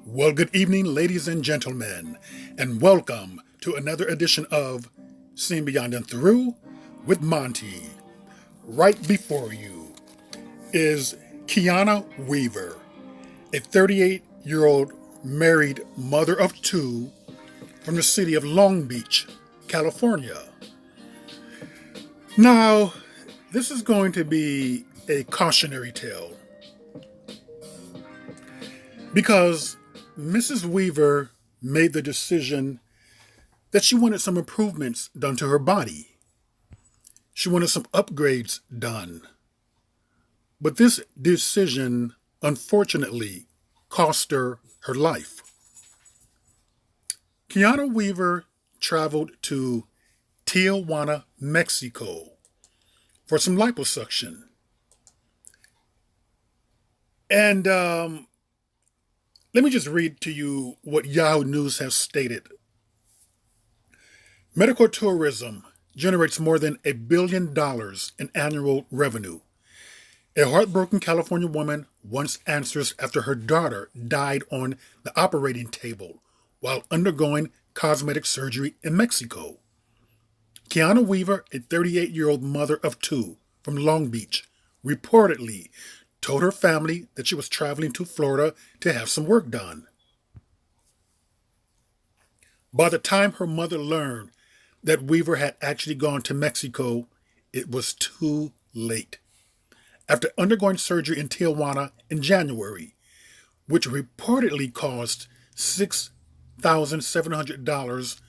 Well, good evening, ladies and gentlemen, and welcome to another edition of Seen Beyond and Through with Monty. Right before you is Keuana Weaver, a 38-year-old married mother of two from the city of Long Beach, California. Now, this is going to be a cautionary tale because Mrs. Weaver made the decision that she wanted some improvements done to her body. She wanted some upgrades done. But this decision, unfortunately, cost her life. Keuana Weaver traveled to Tijuana, Mexico for some liposuction. And let me just read to you what Yahoo News has stated. Medical tourism generates more than $1 billion in annual revenue. A heartbroken California woman once answers after her daughter died on the operating table while undergoing cosmetic surgery in Mexico. Keuana Weaver, a 38-year-old mother of two from Long Beach, reportedly told her family that she was traveling to Florida to have some work done. By the time her mother learned that Weaver had actually gone to Mexico, it was too late. After undergoing surgery in Tijuana in January, which reportedly cost $6,700,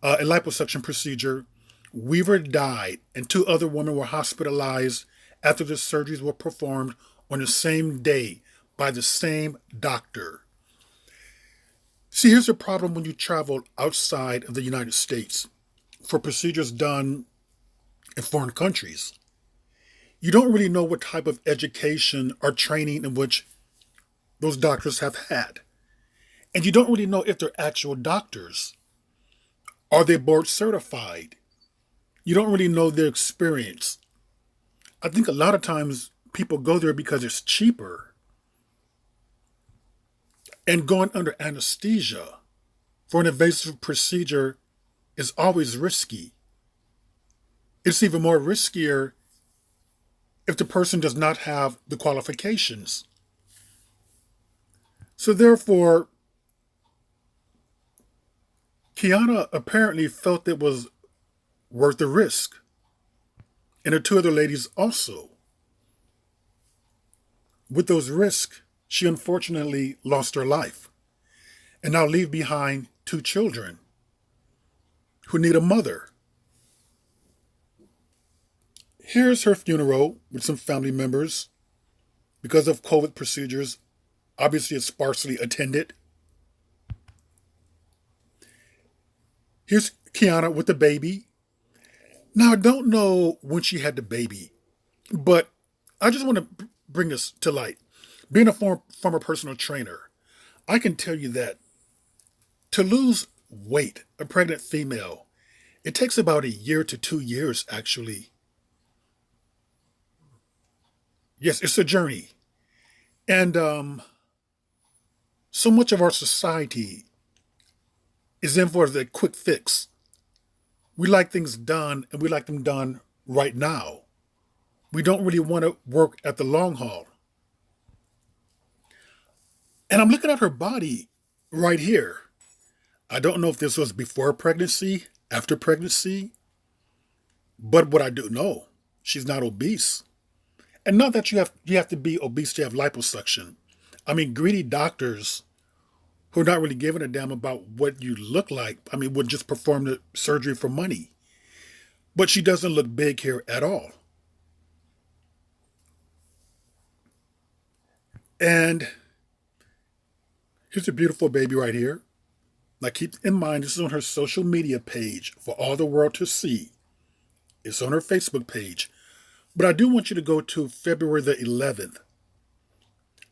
a liposuction procedure, Weaver died and two other women were hospitalized after the surgeries were performed on the same day by the same doctor. See, here's the problem when you travel outside of the United States for procedures done in foreign countries. You don't really know what type of education or training in which those doctors have had. And you don't really know if they're actual doctors. Are they board certified? You don't really know their experience. I think a lot of times people go there because it's cheaper. And going under anesthesia for an invasive procedure is always risky. It's even more riskier if the person does not have the qualifications. So therefore, Keuana apparently felt it was worth the risk. And the two other ladies also. With those risks, she unfortunately lost her life and now leave behind two children who need a mother. Here's her funeral with some family members. Because of COVID procedures, obviously it's sparsely attended. Here's Keuana with the baby. Now, I don't know when she had the baby, but I just want to bring this to light. Being a former personal trainer, I can tell you that to lose weight, a pregnant female, it takes about a year to 2 years, actually. Yes, it's a journey. And so much of our society is in for the quick fix. We like things done and we like them done right now. We don't really want to work at the long haul. And I'm looking at her body right here. I don't know if this was before pregnancy, after pregnancy, but what I do know, she's not obese. And not that you have to be obese to have liposuction. I mean, greedy doctors who are not really giving a damn about what you look like, would just perform the surgery for money. But she doesn't look big here at all. And here's a beautiful baby right here. Now keep in mind, this is on her social media page for all the world to see. It's on her Facebook page. But I do want you to go to February the 11th.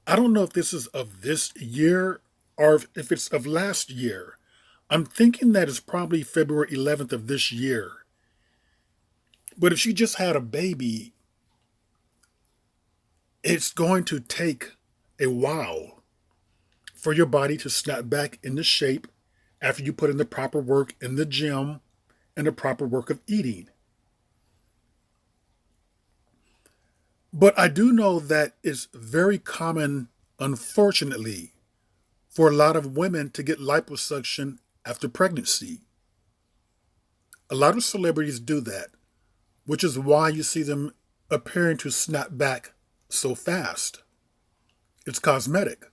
I don't know if this is of this year or if it's of last year. I'm thinking that it's probably February 11th of this year. But if she just had a baby, it's going to take a while for your body to snap back into shape after you put in the proper work in the gym and the proper work of eating. But I do know that it's very common, unfortunately, for a lot of women to get liposuction after pregnancy. A lot of celebrities do that, which is why you see them appearing to snap back so fast. It's cosmetic.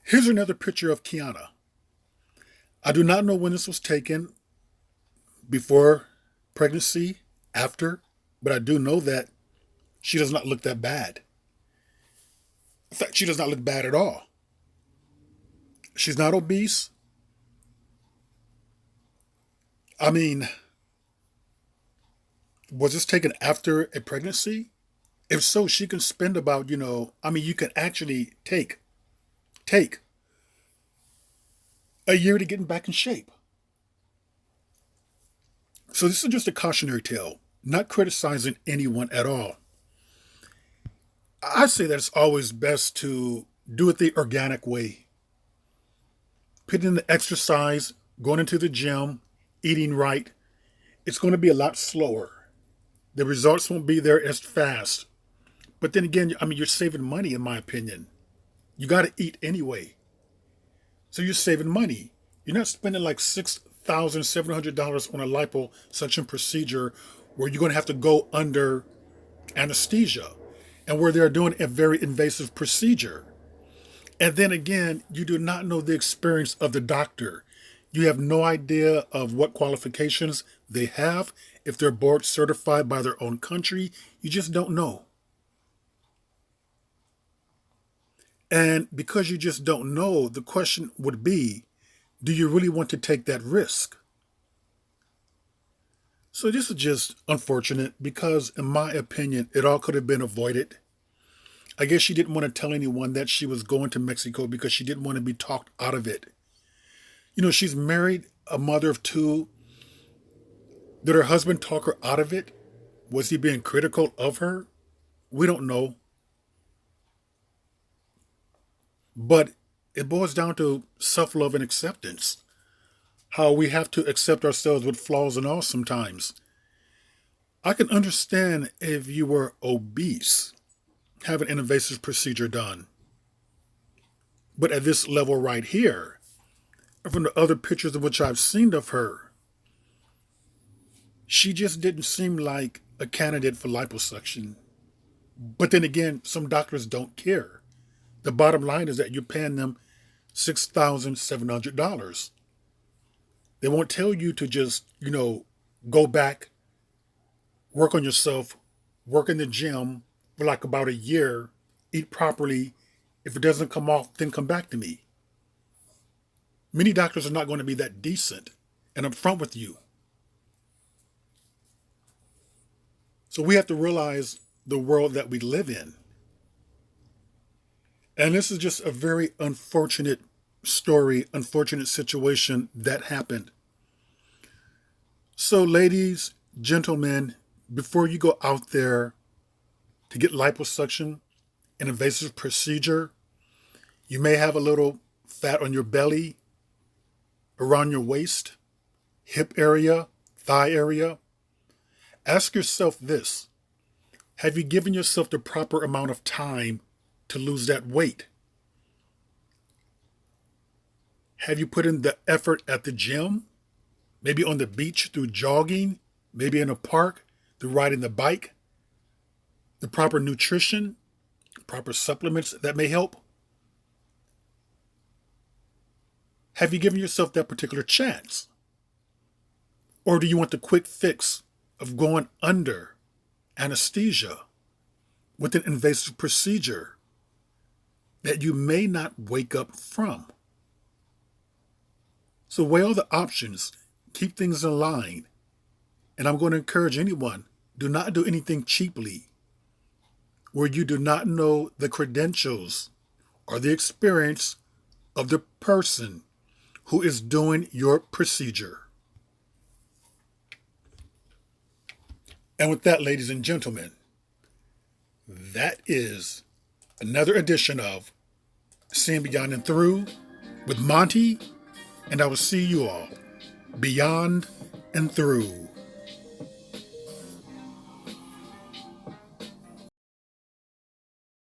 Here's another picture of Keuana. I do not know when this was taken, before pregnancy, after, but I do know that she does not look that bad. In fact, she does not look bad at all. She's not obese. I mean, was this taken after a pregnancy? If so, she can spend about, you can actually take a year to getting back in shape. So this is just a cautionary tale, not criticizing anyone at all. I say that it's always best to do it the organic way. Putting in the exercise, going into the gym, eating right, it's going to be a lot slower. The results won't be there as fast. But then again, you're saving money, in my opinion. You got to eat anyway. So you're saving money. You're not spending like $6,700 on a liposuction procedure where you're going to have to go under anesthesia and where they're doing a very invasive procedure. And then again, you do not know the experience of the doctor. You have no idea of what qualifications they have, if they're board certified by their own country. You just don't know. And because you just don't know, the question would be, do you really want to take that risk? So this is just unfortunate because, in my opinion, it all could have been avoided. I guess she didn't want to tell anyone that she was going to Mexico because she didn't want to be talked out of it. She's married, a mother of two. Did her husband talk her out of it? Was he being critical of her? We don't know. But it boils down to self-love and acceptance. How we have to accept ourselves with flaws and all sometimes. I can understand if you were obese, having an invasive procedure done. But at this level right here, from the other pictures of which I've seen of her, she just didn't seem like a candidate for liposuction. But then again, some doctors don't care. The bottom line is that you're paying them $6,700. They won't tell you to just, go back, work on yourself, work in the gym for like about a year, eat properly. If it doesn't come off, then come back to me. Many doctors are not going to be that decent and upfront with you. So we have to realize the world that we live in. And this is just a very unfortunate story, unfortunate situation that happened. So, ladies, gentlemen, before you go out there to get liposuction, an invasive procedure, you may have a little fat on your belly, around your waist, hip area, thigh area. Ask yourself this: have you given yourself the proper amount of time to lose that weight? Have you put in the effort at the gym? Maybe on the beach through jogging, maybe in a park through riding the bike? The proper nutrition, proper supplements that may help? Have you given yourself that particular chance? Or do you want the quick fix of going under anesthesia with an invasive procedure that you may not wake up from? So weigh all the options, keep things in line. And I'm going to encourage anyone, do not do anything cheaply where you do not know the credentials or the experience of the person who is doing your procedure. And with that, ladies and gentlemen, that is another edition of Seeing Beyond and Through with Monty, and I will see you all beyond and through.